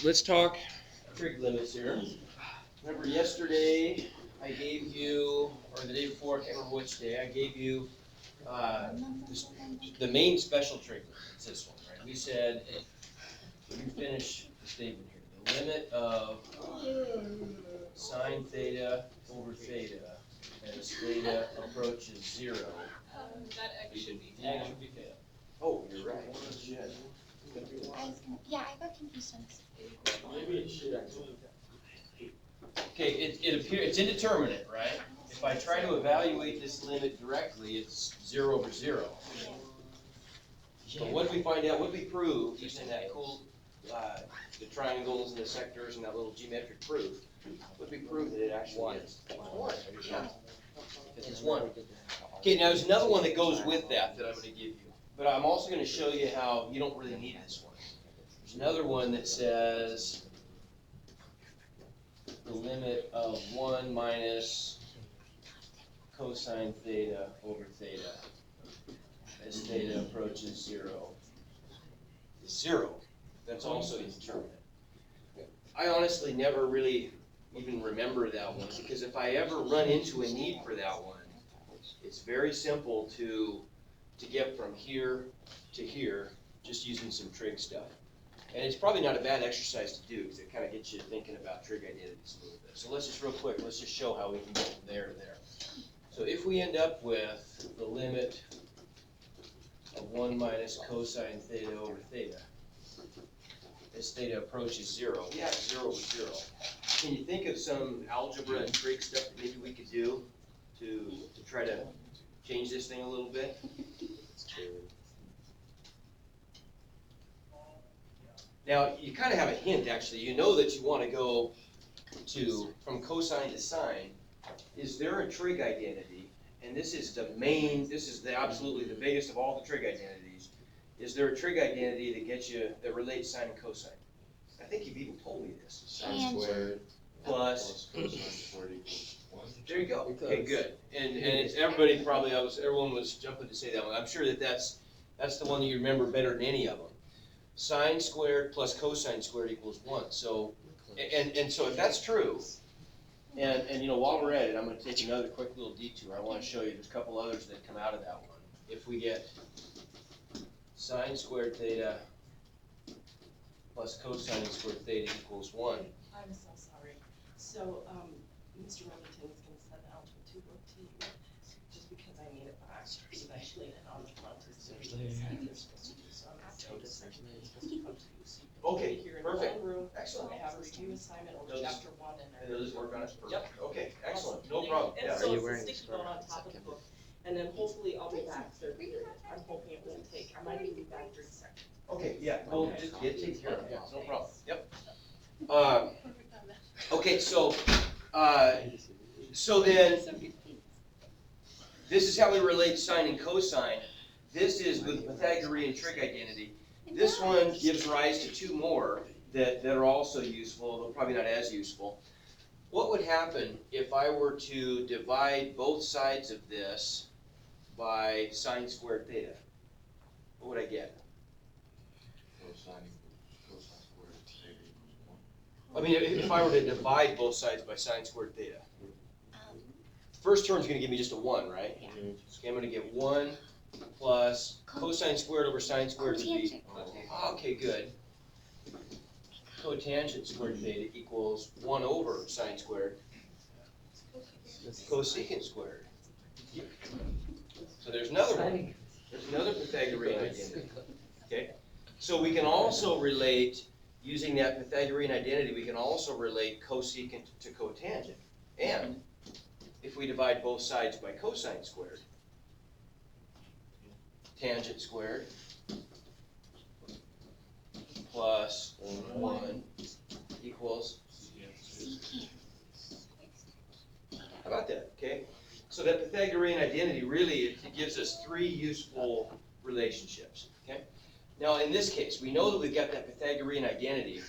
Let's talk trig limits here. Remember yesterday I gave you, or the day before, I can't remember which day, I gave you the main special trig limit. It's this one, right? We said, you finish the statement here. The limit of sine theta over theta as theta approaches 0. That X should be X should be theta. Oh, you're right. Yeah, I got confused on this. Maybe it should actually. Okay, it's indeterminate, right? If I try to evaluate this limit directly, it's 0 over 0. But what did we find out? What did we prove using that cool, the triangles and the sectors and that little geometric proof? What did we prove that it actually is? 1. It's 1. Okay, now there's another one that goes with that I'm going to give you. But I'm also going to show you how you don't really need this one. There's another one that says the limit of 1 minus cosine theta over theta as theta approaches 0 is 0. That's also indeterminate. I honestly never really even remember that one, because if I ever run into a need for that one, it's very simple to get from here to here just using some trig stuff. And it's probably not a bad exercise to do, because it kind of gets you thinking about trig identities a little bit. So let's just real quick, let's just show how we can get from there to there. So if we end up with the limit of 1 minus cosine theta over theta as theta approaches 0, yeah, 0 over 0. Can you think of some algebra and trig stuff that maybe we could do to try to change this thing a little bit? Now, you kind of have a hint, actually. You know that you want to go from cosine to sine. Is there a trig identity? And this is the main, this is absolutely the biggest of all the trig identities. Is there a trig identity that relates sine and cosine? I think you've even told me this. Sine squared plus cosine squared equals 1. There you go. Okay, good. And it's, everyone was jumping to say that one. I'm sure that's the one that you remember better than any of them. Sine squared plus cosine squared equals 1. So, and so if that's true, and you know, while we're at it, I'm going to take another quick little detour. I want to show you there's a couple others that come out of that one. If we get sine squared theta plus cosine squared theta equals 1. I'm so sorry. So, Mr. Remington is going to send the algebra 2 book to you, just because I need it back, so that I laid it on the front. Okay, Here in perfect. one room. Excellent. I have a review assignment over Those- chapter 1 and And they'll just work on it? Yep. Okay, excellent. No problem. And Yeah. so you it's a wearing sticky a note on scarf? top of the book. And then hopefully I'll be back third period. I'm hoping it won't take, I might even be back during second. Okay, yeah, well, Okay. just get taken care of, yeah, no Thanks. problem, yep. Okay, so then, this is how we relate sine and cosine. This is with the Pythagorean trig identity. This one gives rise to 2 more that are also useful, though probably not as useful. What would happen if I were to divide both sides of this by sine squared theta? What would I get? I mean, if I were to divide both sides by sine squared theta. First term is going to give me just a 1, right? Yeah. Okay, I'm going to get 1 plus cosine squared over sine squared would be. Cotangent. Okay, good. Cotangent squared theta equals 1 over sine squared cosecant squared. So there's another one. There's another Pythagorean identity. Okay? So we can also relate, using that Pythagorean identity, we can also relate cosecant to cotangent. And if we divide both sides by cosine squared, tangent squared plus 1 equals, how about that, okay? So that Pythagorean identity really, it gives us 3 useful relationships, okay? Now in this case, we know that we've got that Pythagorean identity.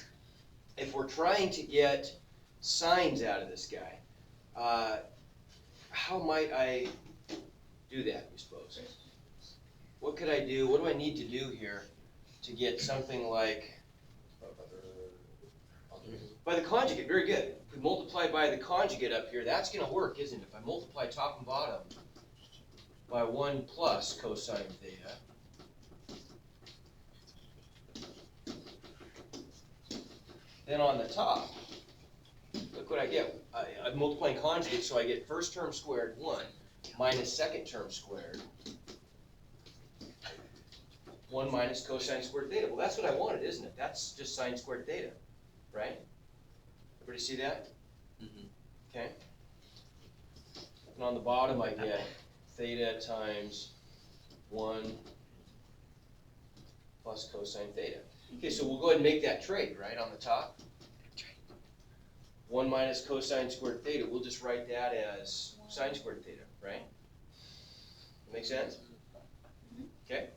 If we're trying to get sines out of this guy, how might I do that, you suppose? What could I do? What do I need to do here to get something like By the conjugate, very good. If we multiply by the conjugate up here, that's gonna work, isn't it? If I multiply top and bottom by 1 plus cosine theta, then on the top, look what I get. I'm multiplying conjugate, so I get first term squared, 1, minus second term squared, 1 minus cosine squared theta. Well, that's what I wanted, isn't it? That's just sine squared theta, right? Everybody see that? Mm-hmm. Okay. And on the bottom, I get theta times 1 plus cosine theta. Okay, so we'll go ahead and make that trade, right, on the top. 1 minus cosine squared theta, we'll just write that as sine squared theta, right? Make sense? Okay.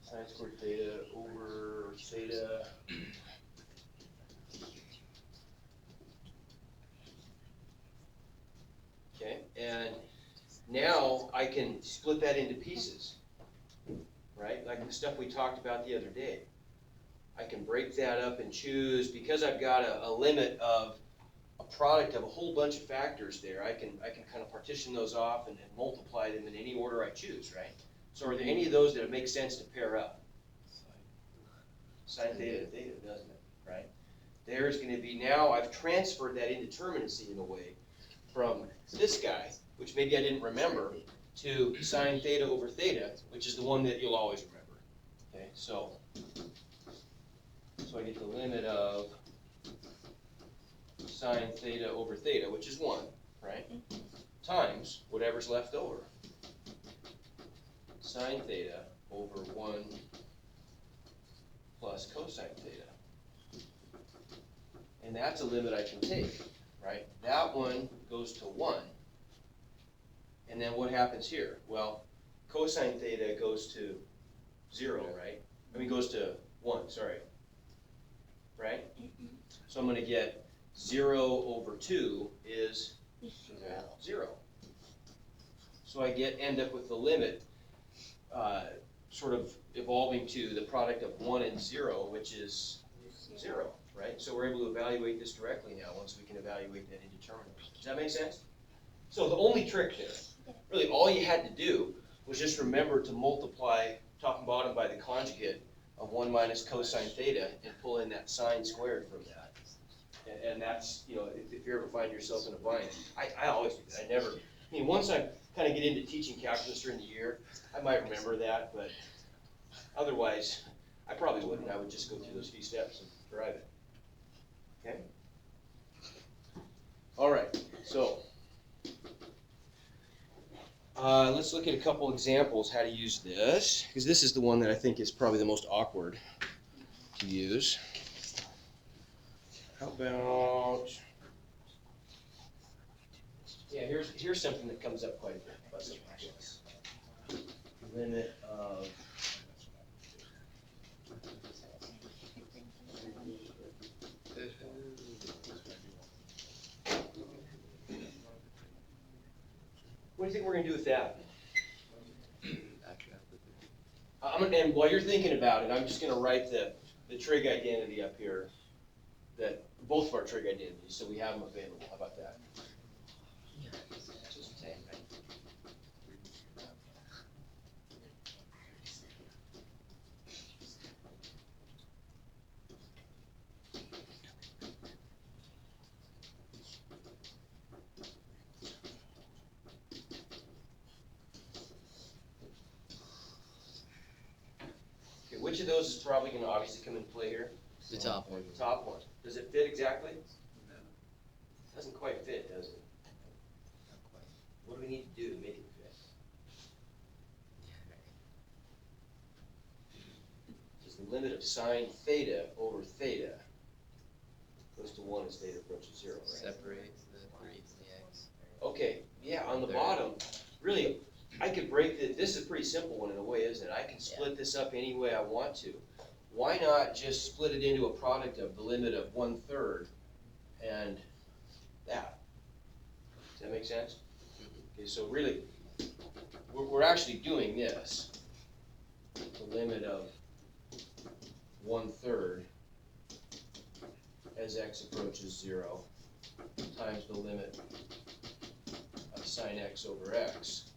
Sine squared theta over theta. Okay, and now I can split that into pieces, right? Like the stuff we talked about the other day. I can break that up and choose, because I've got a limit of a product of a whole bunch of factors there, I can kind of partition those off and multiply them in any order I choose, right? So are there any of those that make sense to pair up? Sine theta to theta, doesn't it, right? There's gonna be, now I've transferred that indeterminacy in a way from this guy, which maybe I didn't remember, to sine theta over theta, which is the one that you'll always remember. Okay, so I get the limit of sine theta over theta, which is 1, right? Times whatever's left over. Sine theta over 1 plus cosine theta. And that's a limit I can take, right? That one goes to 1. And then what happens here? Well, cosine theta goes to 0, right? I mean, goes to 1, sorry. Right? So I'm going to get 0 over 2 is 0. So I end up with the limit sort of evolving to the product of 1 and 0, which is 0, right? So we're able to evaluate this directly now once we can evaluate that indeterminate. Does that make sense? So the only trick there, really all you had to do was just remember to multiply top and bottom by the conjugate of 1 minus cosine theta and pull in that sine squared from that. And that's, you know, if you ever find yourself in a bind, I always do that. I mean, once I kind of get into teaching calculus during the year, I might remember that, but otherwise, I probably wouldn't. I would just go through those few steps and derive it. Okay? All right, so let's look at a couple examples how to use this, because this is the one that I think is probably the most awkward to use. How about, yeah, here's something that comes up quite a bit. Let's look at this. Limit of what do you think we're going to do with that? And while you're thinking about it, I'm just going to write the trig identity up here, that both of our trig identities, so we have them available. How about that? Okay, which of those is probably going to obviously come into play here? The top one. The top one. Does it fit exactly? No. Doesn't quite fit, does it? Not quite. What do we need to do to make it fit? Because the limit of sine theta over theta goes to 1 as theta approaches 0, right? Separate the 3 from the x. Okay, yeah, on the There. bottom, really, I could break this is a pretty simple one in a way, isn't it? I can split this up any way I want to. Why not just split it into a product of the limit of 1/3 and that? Does that make sense? Okay, so really, we're actually doing this. The limit of 1/3 as x approaches 0 times the limit of sine x over x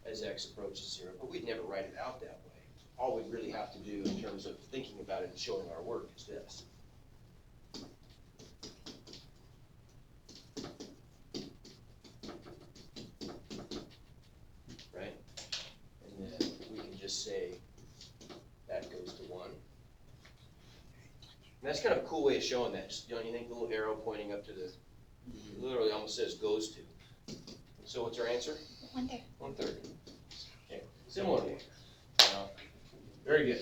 as x approaches 0. But we'd never write it out that way. All we really have to do in terms of thinking about it and showing our work is this. Right? And then we can just say that goes to 1. And that's kind of a cool way of showing that. Just, don't you think, the little arrow pointing up to the, literally almost says goes to. So what's our answer? 1/3. 1/3. Okay. Similarly. Very good.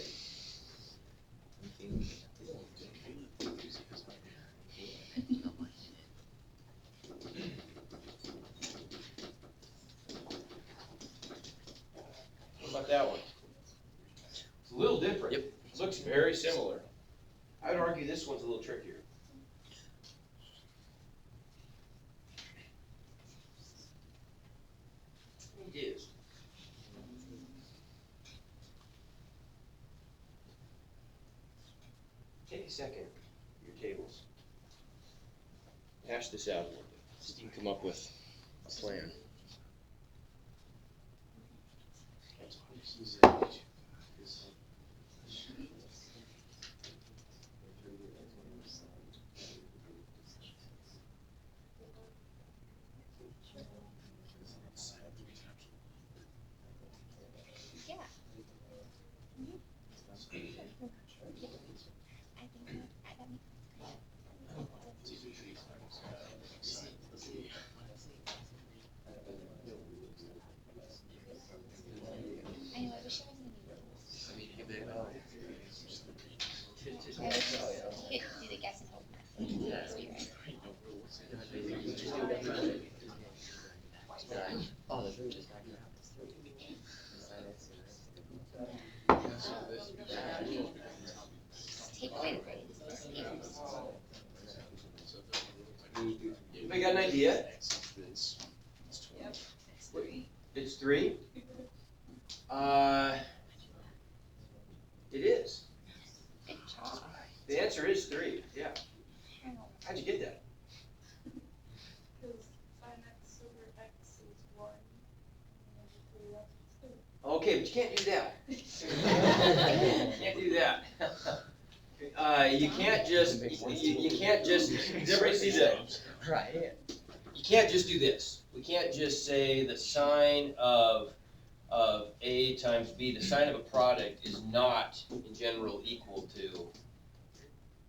What about that one? It's a little different. Yep. It looks very similar. I would argue this one's a little trickier. It is. Take a second, your tables. Hash this out a little bit. So you can come up with a plan. Yeah. I think that makes I know, I wish I was in the I wish you could do the guess and hope method. Yeah. So you're right. Oh, the 3 just got here. Take away the grades. Just leave. Anybody got an idea? It's 3? It is. Good job. The answer is 3, yeah. How? How'd you get that? Because sine x over x is 1, and then 3x is 2. Okay, but you can't do that. Can't do that. You can't just, you can't just, does everybody see that? Right. You can't just do this. We can't just say the sine of A times B, the sine of a product is not in general equal to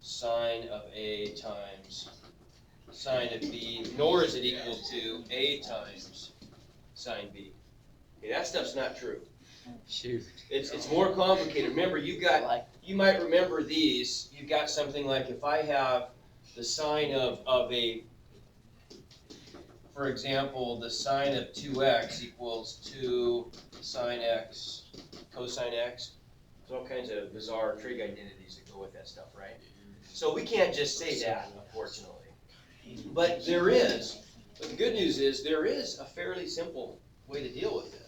sine of A times sine of B, nor is it equal to A times sine B. Okay, that stuff's not true. Shoot. It's more complicated. Remember, you might remember these. You've got something like if I have the sine of a, for example, the sine of 2x equals 2 sine x cosine x. There's all kinds of bizarre trig identities that go with that stuff, right? So we can't just say that, unfortunately. But there is, but the good news is there is a fairly simple way to deal with this.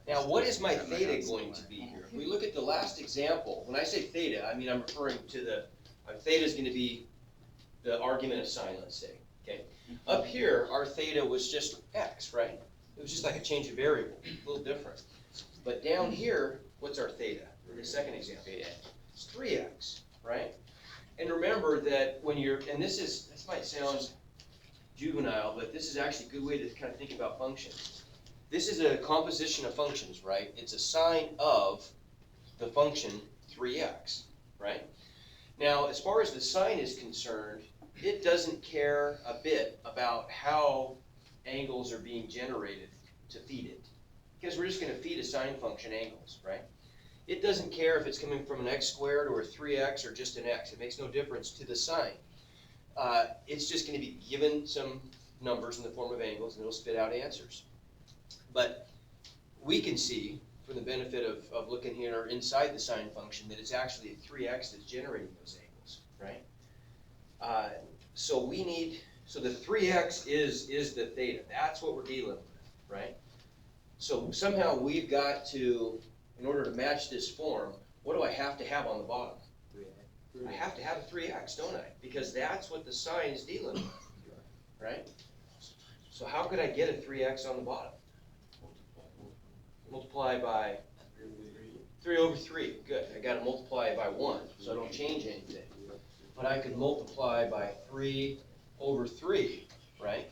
Now, what is my theta going to be here? If we look at the last example, when I say theta, I mean I'm referring to the, theta is going to be the argument of sine, let's say, okay? Up here, our theta was just x, right? It was just like a change of variable, a little different. But down here, what's our theta? For the second example, it's 3x, right? And remember that when you're, and this might sound juvenile, but this is actually a good way to kind of think about functions. This is a composition of functions, right? It's a sine of the function 3x, right? Now, as far as the sine is concerned, it doesn't care a bit about how angles are being generated to feed it, because we're just going to feed a sine function angles, right? It doesn't care if it's coming from an x squared or a 3x or just an x. It makes no difference to the sine. It's just going to be given some numbers in the form of angles, and it'll spit out answers. But we can see, for the benefit of looking here inside the sine function, that it's actually a 3x that's generating those angles, right? So the 3x is the theta. That's what we're dealing with, right? So somehow we've got to, in order to match this form, what do I have to have on the bottom? I have to have a 3x, don't I? Because that's what the sign is dealing with, right? So how could I get a 3x on the bottom? Multiply by 3 over 3. Good. I got to multiply by 1, so I don't change anything. But I could multiply by 3 over 3, right?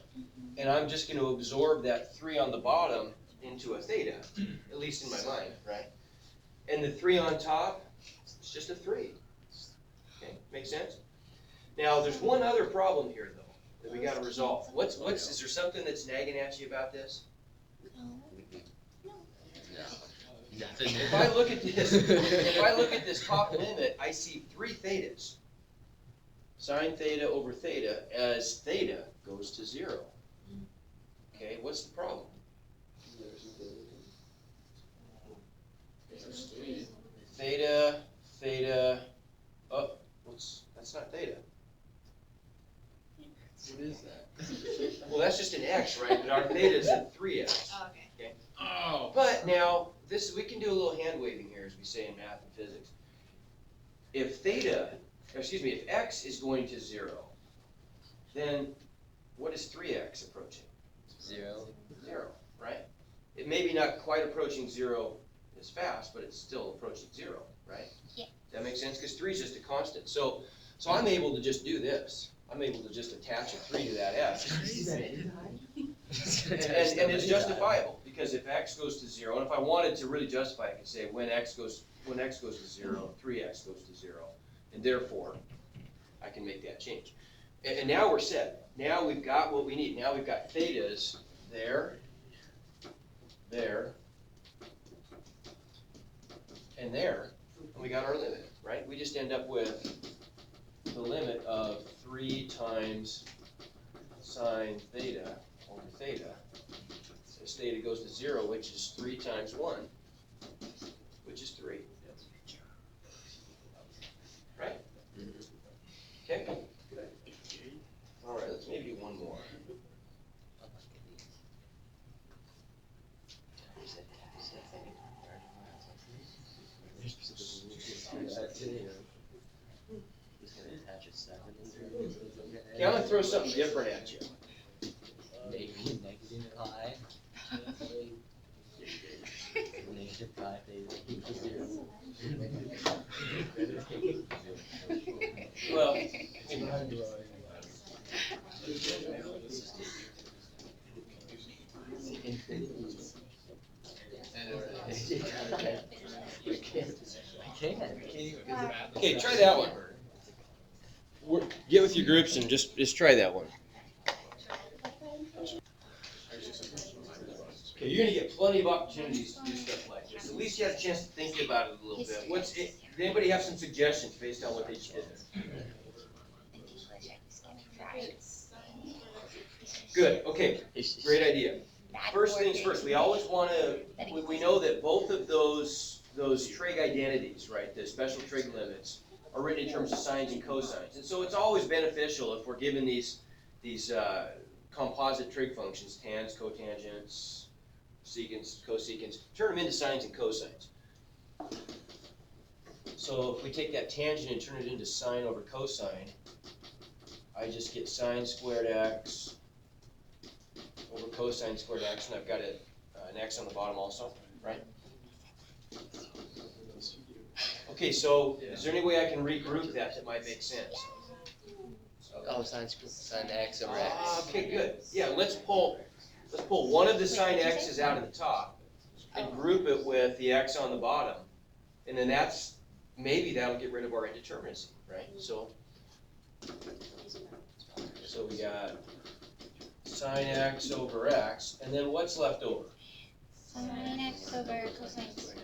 And I'm just going to absorb that 3 on the bottom into a theta, at least in my mind, right? And the 3 on top is just a 3. Okay, make sense? Now, there's one other problem here, though, that we got to resolve. Is there something that's nagging at you about this? Nothing. If I look at this top limit, I see 3 thetas. Sine theta over theta as theta goes to 0. Okay, what's the problem? Theta, oh, that's not theta. What is that? Well, that's just an x, right? But our theta is at 3x. Oh, okay. Oh. But now, we can do a little hand waving here, as we say in math and physics. If if x is going to 0, then what is 3x approaching? 0. 0, right? It may be not quite approaching 0 as fast, but it's still approaching 0, right? Yeah. Does that make sense? Because 3 is just a constant. So I'm able to just do this. I'm able to just attach a 3 to that x. And it's justifiable, because if x goes to 0, and if I wanted to really justify it, I could say when x goes to 0, 3x goes to 0. And therefore, I can make that change. And now we're set. Now we've got what we need. Now we've got thetas there, and there, and we got our limit, right? We just end up with the limit of 3 times sine theta over theta. As theta goes to 0, which is 3 times 1, which is 3. Right? Okay? All right, let's maybe do one more. Okay, I'm going to throw something different at you. Maybe negative pi. Negative pi equals 0. Well, okay, try that one. Get with your groups and just try that one. Okay, you're gonna get plenty of opportunities to do stuff like this. At least you have a chance to think about it a little bit. Does anybody have some suggestions based on what they just did there? Good, okay, great idea. First things first, we always want to, we know that both of those trig identities, right, the special trig limits, are written in terms of sines and cosines. And so it's always beneficial if we're given these composite trig functions, tans, cotangents, secants, cosecants, turn them into sines and cosines. So if we take that tangent and turn it into sine over cosine, I just get sine squared x over cosine squared x, and I've got an x on the bottom also, right? Okay, so is there any way I can regroup that might make sense? Oh, sine x over x. Okay, good. Yeah, let's pull one of the sine x's out of the top and group it with the x on the bottom, and then maybe that'll get rid of our indeterminacy, right? So we got sine x over x, and then what's left over? Sine x over cosine squared.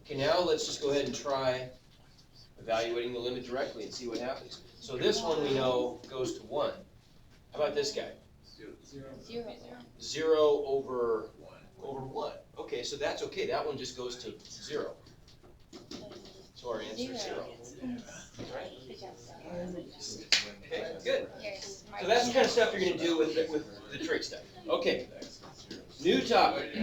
Okay, now let's just go ahead and try evaluating the limit directly and see what happens. So this one we know goes to 1. How about this guy? 0. 0 over 1. Okay, so that's okay. That one just goes to 0. So our answer is 0. Right? Okay, good. Here's So that's the kind of stuff you're gonna do with the trait stuff. Okay, new topic.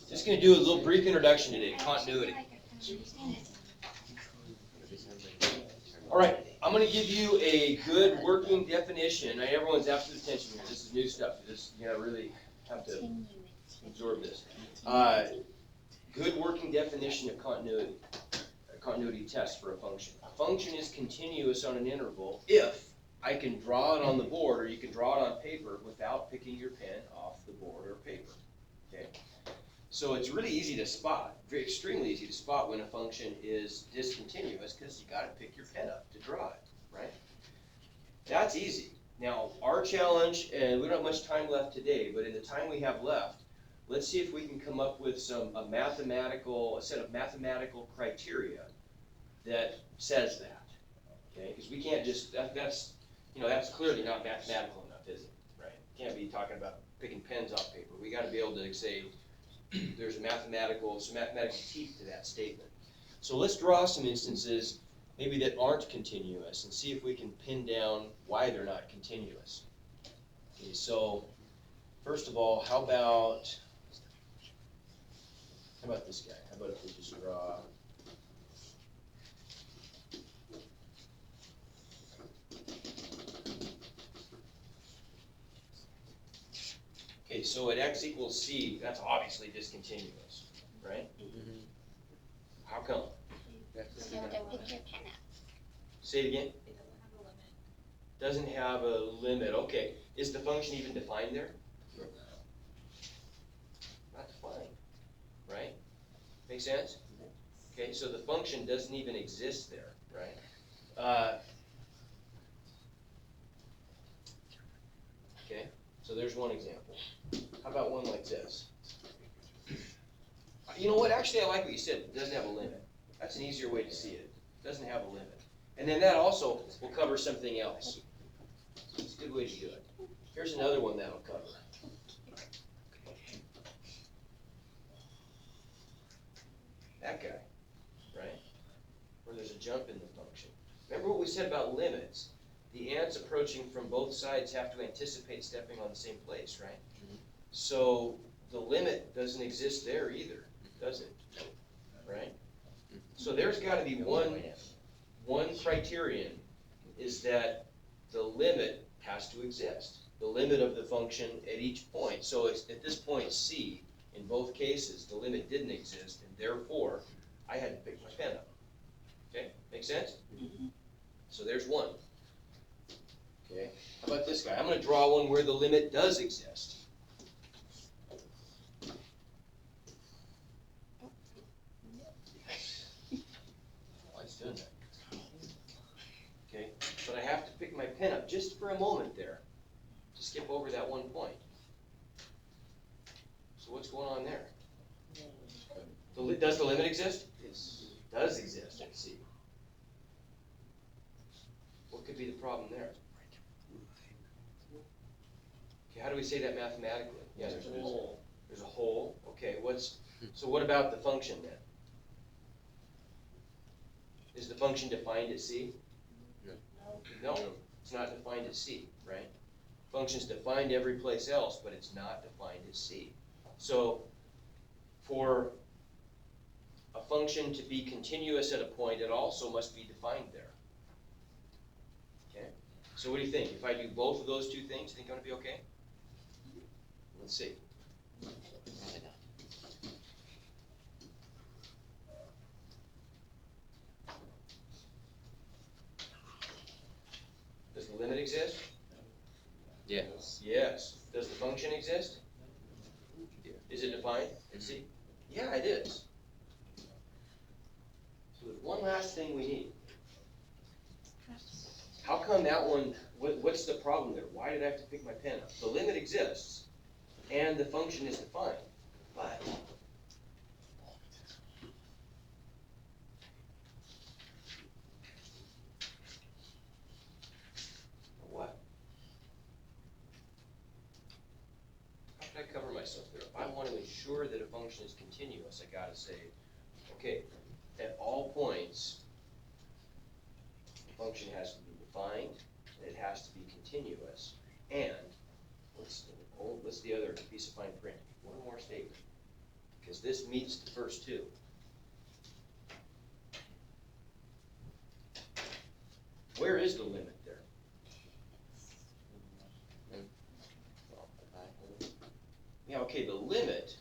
Just gonna do a little brief introduction today, continuity. All right, I'm gonna give you a good working definition. Now, everyone's absolute attention here. This is new stuff. You gotta really have to absorb this. Good working definition of continuity. A continuity test for a function. A function is continuous on an interval if I can draw it on the board, or you can draw it on paper without picking your pen off the board or paper. Okay. So it's really easy to spot, extremely easy to spot when a function is discontinuous because you gotta pick your pen up to draw it, right? That's easy. Now, our challenge, and we don't have much time left today, but in the time we have left, let's see if we can come up with a set of mathematical criteria that says that, okay? Because we can't just, that's clearly not mathematical enough, is it, right? Can't be talking about picking pens off paper. We gotta be able to say, there's some mathematical teeth to that statement. So let's draw some instances maybe that aren't continuous and see if we can pin down why they're not continuous. Okay, so first of all, how about this guy? How about if we just draw okay, so at x equals c, that's obviously discontinuous, right? Mhm. How come? So don't pick your pen up. Say it again. It doesn't have a limit. Doesn't have a limit. Okay. Is the function even defined there? Not defined, right? Make sense? Okay, so the function doesn't even exist there, right? Okay, so there's one example. How about one like this? You know what? Actually, I like what you said. It doesn't have a limit. That's an easier way to see it. It doesn't have a limit. And then that also will cover something else. So it's a good way to do it. Here's another one that'll cover. That guy, right? Where there's a jump in the function. Remember what we said about limits? The ants approaching from both sides have to anticipate stepping on the same place, right? Mhm. So the limit doesn't exist there either, does it? Right? So there's got to be one criterion is that the limit has to exist. The limit of the function at each point. So it's at this point C, in both cases, the limit didn't exist, and therefore, I had to pick my pen up. Okay, make sense? So there's one. Okay, how about this guy? I'm going to draw one where the limit does exist. Why is doing that? Okay, but I have to pick my pen up just for a moment there to skip over that one point. So what's going on there? Does the limit exist? It does exist, I see. What could be the problem there? Okay, how do we say that mathematically? Yeah, there's a hole. There's a hole. Okay, so what about the function then? Is the function defined at C? No, it's not defined at C, right? Function's defined every place else, but it's not defined at C. So for a function to be continuous at a point, it also must be defined there. Okay? So what do you think? If I do both of those two things, think I'm going to be okay? Let's see. Does the limit exist? Yes. Yes. Does the function exist? Yeah. Is it defined? Let's see. Yeah, it is. So there's one last thing we need. How come that one, what's the problem there? Why did I have to pick my pen up? The limit exists, and the function is defined, but what? How could I cover myself there? If I wanted want to ensure that a function is continuous, I gotta say, okay, at all points, the function has to be defined, and it has to be continuous, and what's the other piece of fine print? One more statement, because this meets the first two. Where is the limit there? Yeah, okay, the limit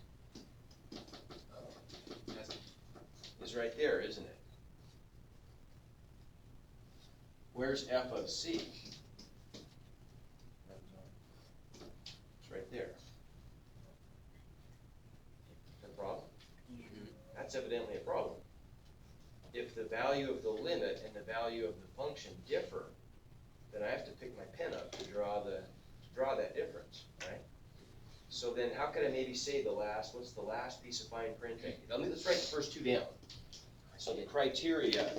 is right there, isn't it? Where's f of c? It's right there. No problem? That's evidently a problem. If the value of the limit and the value of the function differ, then I have to pick my pen up to draw that difference, right? So then how could I maybe say what's the last piece of fine print? Let's write the first two down. So the criteria,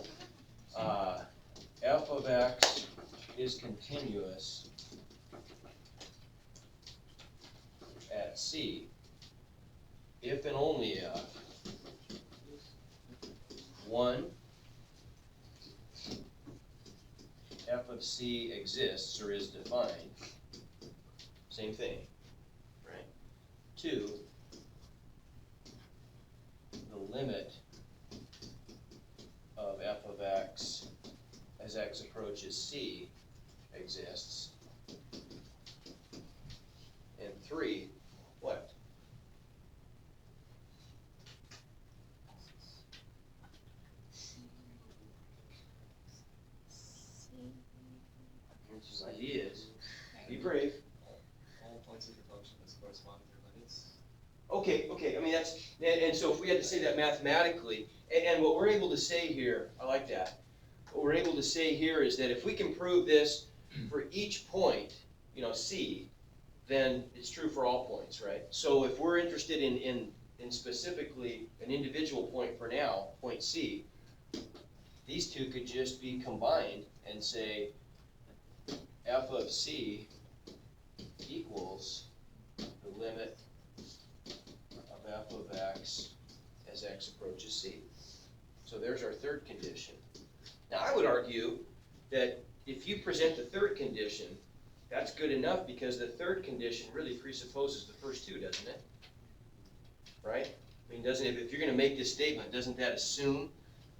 f of x is continuous at c if and only if 1, f of c exists or is defined, same thing, right? 2, the limit of f of x as x approaches c exists, and 3, what? The idea is, be brave. All points of the function must correspond to their limits. Okay, I mean, and so if we had to say that mathematically, and what we're able to say here, I like that. What we're able to say here is that if we can prove this for each point, C, then it's true for all points, right? So if we're interested in specifically an individual point for now, point C, these two could just be combined and say f of c equals the limit of f of x as x approaches c. So there's our third condition. Now I would argue that if you present the third condition, that's good enough because the third condition really presupposes the first two, doesn't it? Right? I mean, doesn't it, if you're going to make this statement, doesn't that assume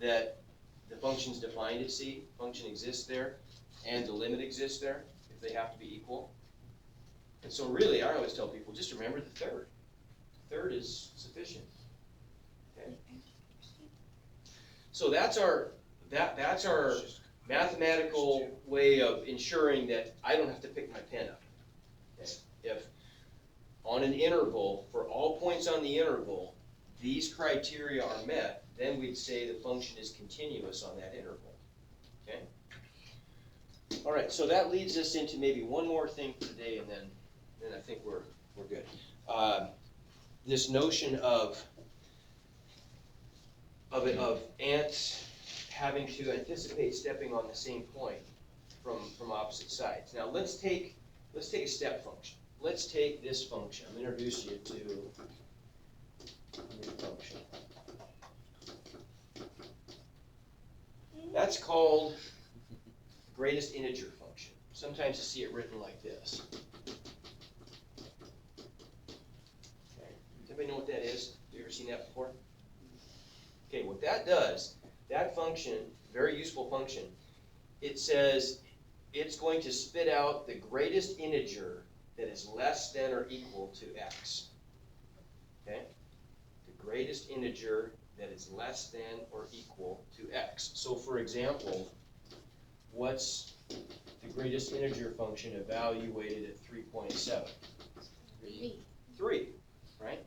that the function's defined at c, function exists there, and the limit exists there, if they have to be equal? And so really, I always tell people, just remember the third. Third is sufficient. Okay? So that's our mathematical way of ensuring that I don't have to pick my pen up. Okay? If on an interval, for all points on the interval, these criteria are met, then we'd say the function is continuous on that interval. Okay? All right, so that leads us into maybe one more thing for today, and then I think we're good. This notion of ants having to anticipate stepping on the same point from opposite sides. Now let's take a step function. Let's take this function. I'm going to introduce you to a new function. That's called greatest integer function. Sometimes you see it written like this. Okay. Does anybody know what that is? Have you ever seen that before? Okay, what that does, that function, very useful function, it says it's going to spit out the greatest integer that is less than or equal to x. Okay? The greatest integer that is less than or equal to x. So for example, what's the greatest integer function evaluated at 3.7? 3, right?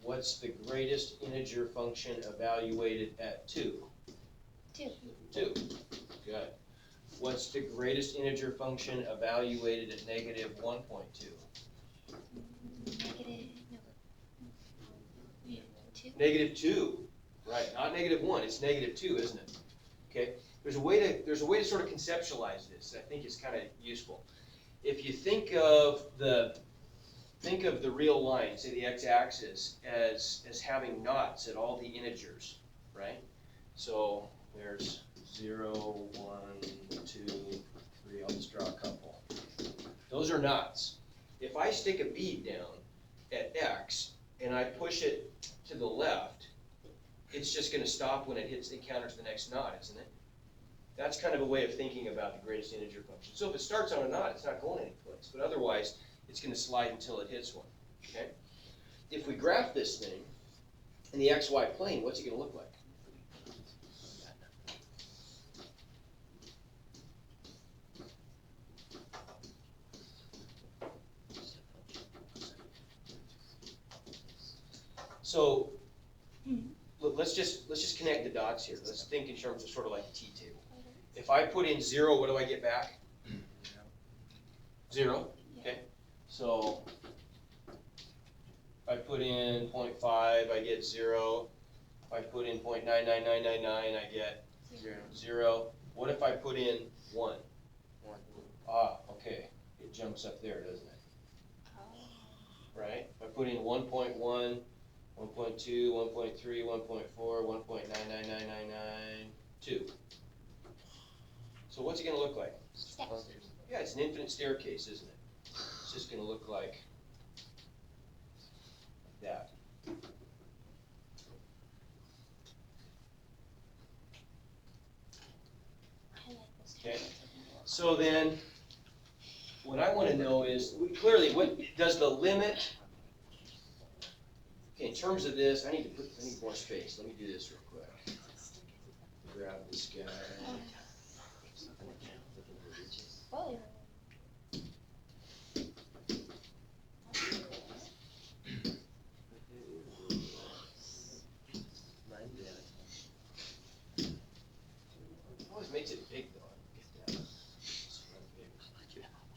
What's the greatest integer function evaluated at 2? 2. 2. Good. What's the greatest integer function evaluated at negative 1.2? Negative 2. Right, not negative 1, it's negative 2, isn't it? Okay. There's a way to sort of conceptualize this that I think is kind of useful. If you think of the think of the real line, say the x-axis, as having knots at all the integers, right? So there's 0, 1, 2, 3, I'll just draw a couple. Those are knots. If I stick a bead down at x and I push it to the left, it's just gonna stop when it encounters the next knot, isn't it? That's kind of a way of thinking about the greatest integer function. So if it starts on a knot, it's not going anyplace, but otherwise, it's gonna slide until it hits one, okay? If we graph this thing in the xy plane, what's it gonna look like? So let's just connect the dots here. Let's think in terms of sort of like a t-table. If I put in 0, what do I get back? 0, okay. So if I put in 0.5, I get 0. If I put in 0.99999, I get 0. What if I put in 1? Ah, okay. It jumps up there, doesn't it? Right? If I put in 1.1, 1.2, 1.3, 1.4, 1.999992. So what's it going to look like? Steps. Yeah, it's an infinite staircase, isn't it? It's just going to look like that. I like this. Okay. So then, what I want to know is, clearly, what does the limit? Okay, in terms of this, I need more space. Let me do this real quick. Grab this guy. Oh. Always makes it big though.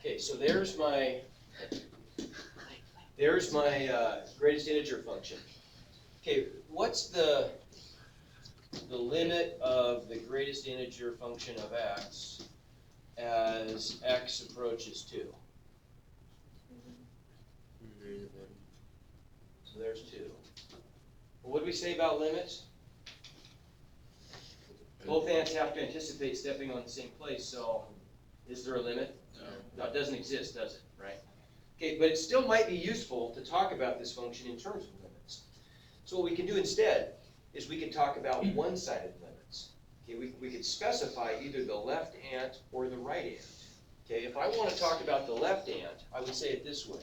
Okay, so there's my greatest integer function. Okay, what's the limit of the greatest integer function of x as x approaches 2? So there's 2. Well, what do we say about limits? Both ants have to anticipate stepping on the same place, so is there a limit? No, it doesn't exist, does it, right? Okay, but it still might be useful to talk about this function in terms of limits. So what we can do instead is we can talk about one-sided limits. Okay, we could specify either the left ant or the right ant. Okay, if I want to talk about the left ant, I would say it this way.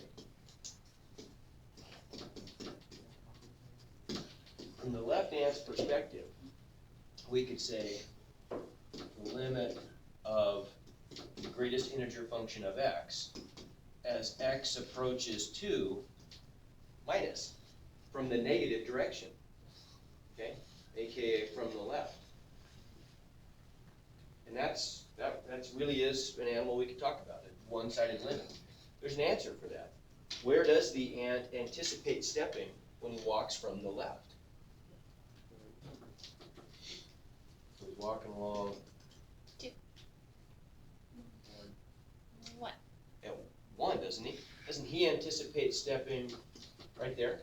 From the left ant's perspective, we could say the limit of the greatest integer function of x as x approaches 2 minus from the negative direction, okay, aka from the left. And that really is an animal we could talk about, a one-sided limit. There's an answer for that. Where does the ant anticipate stepping when he walks from the left? So he's walking along. 2. 1. At 1, doesn't he? Doesn't he anticipate stepping right there?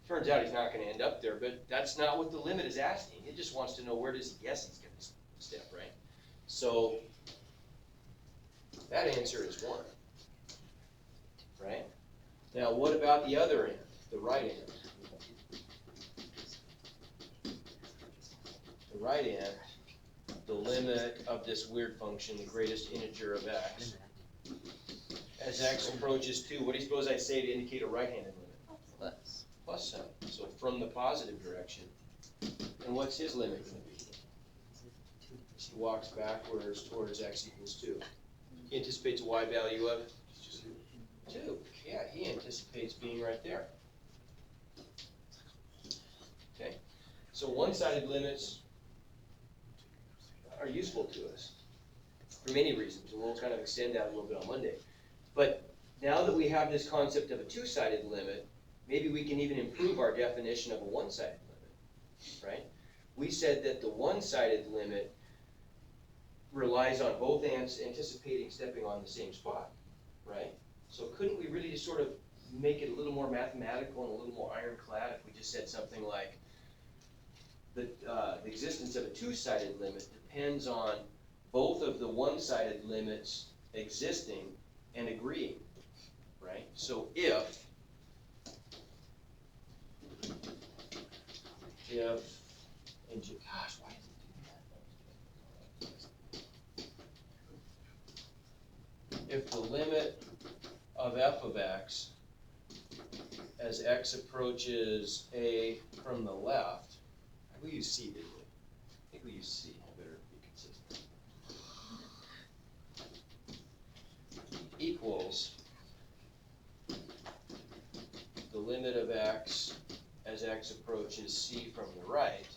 Turns out he's not going to end up there, but that's not what the limit is asking. It just wants to know where does he guess he's going to step, right? So that answer is 1, right? Now what about the other end, the right end? The right end, the limit of this weird function, the greatest integer of x. As x approaches 2, what do you suppose I say to indicate a right-handed limit? Plus sign. So from the positive direction. And what's his limit going to be? He walks backwards towards x equals 2. He anticipates a y value of 2. Yeah, he anticipates being right there. Okay? So one-sided limits are useful to us for many reasons. And we'll kind of extend that a little bit on Monday. But now that we have this concept of a two-sided limit, maybe we can even improve our definition of a one-sided limit, right? We said that the one-sided limit relies on both ants anticipating stepping on the same spot, right? So couldn't we really just sort of make it a little more mathematical and a little more ironclad if we just said something like, the existence of a two-sided limit depends on both of the one-sided limits existing and agreeing, right? So if and gosh, why is it doing that? If the limit of f of x as x approaches a from the left, we use c, didn't we? I think we use c. I better be consistent. Equals the limit of x as x approaches c from the right,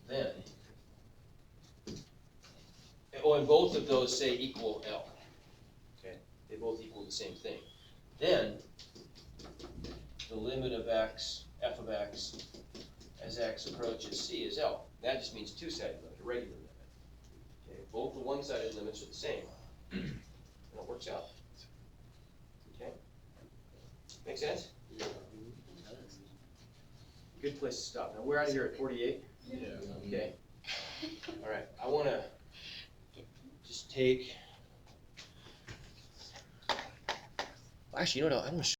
then, oh, and both of those say equal L. Okay, they both equal the same thing. Then, the limit of x, f of x, as x approaches c is L. That just means two-sided limit, a regular limit. Okay, both the one-sided limits are the same, and it works out. Okay, make sense? Good place to stop. Now we're out of here at 48. Yeah. Okay. All right. I want to just take. Actually, you know what? I'm going to